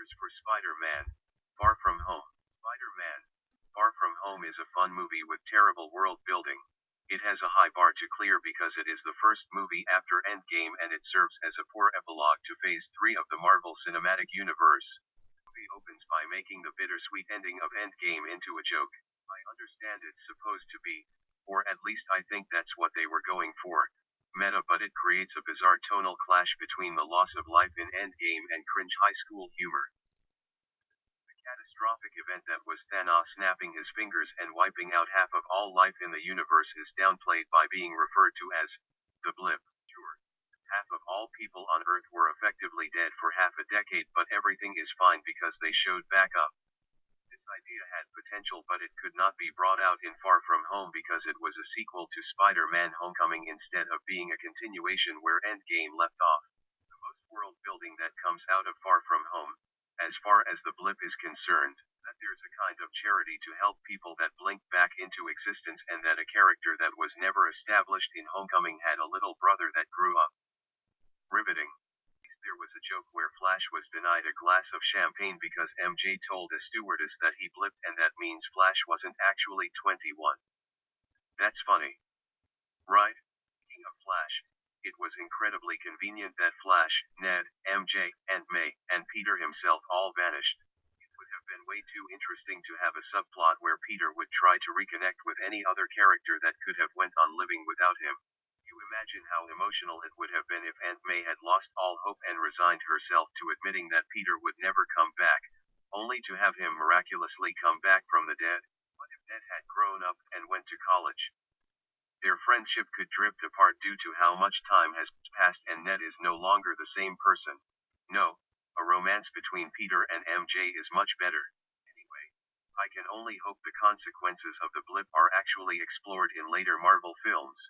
For Spider-Man, Far From Home. Spider-Man, Far From Home is a fun movie with terrible world building. It has a high bar to clear because it is the first movie after Endgame and it serves as a poor epilogue to Phase 3 of the Marvel Cinematic Universe. The movie opens by making the bittersweet ending of Endgame into a joke. I understand it's supposed to be, or at least I think that's what they were going for, meta, but it creates a bizarre tonal clash between the loss of life in Endgame and cringe high school humor. The catastrophic event that was Thanos snapping his fingers and wiping out half of all life in the universe is downplayed by being referred to as the blip. Sure, half of all people on Earth were effectively dead for half a decade, but everything is fine because they showed back up. This idea had potential, but it could not be brought out in Far From Home because it was a sequel to Spider-Man Homecoming instead of being a continuation where Endgame left off. The most world building that comes out of Far From Home, as far as the blip is concerned, that there's a kind of charity to help people that blink back into existence, and that a character that was never established in Homecoming had a little brother that grew up. Riveting. There was a joke where Flash was denied a glass of champagne because MJ told a stewardess that he blipped, and that means Flash wasn't actually 21. That's funny. Right? Speaking of Flash, it was incredibly convenient that Flash, Ned, MJ, and May, and Peter himself all vanished. It would have been way too interesting to have a subplot where Peter would try to reconnect with any other character that could have went on living without him. You imagine how emotional it would have been if Aunt May had lost all hope and resigned herself to admitting that Peter would never come back, only to have him miraculously come back from the dead. What if Ned had grown up and went to college? Their friendship could drift apart due to how much time has passed and Ned is no longer the same person. No, a romance between Peter and MJ is much better. Anyway, I can only hope the consequences of the blip are actually explored in later Marvel films.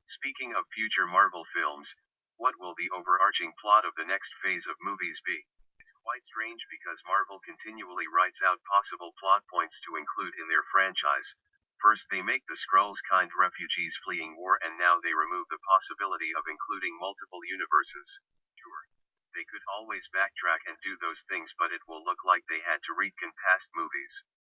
Speaking of future Marvel films, what will the overarching plot of the next phase of movies be? It's quite strange because Marvel continually writes out possible plot points to include in their franchise. First they make the Skrulls kind refugees fleeing war, and now they remove the possibility of including multiple universes. Sure, they could always backtrack and do those things, but it will look like they had to retcon past movies.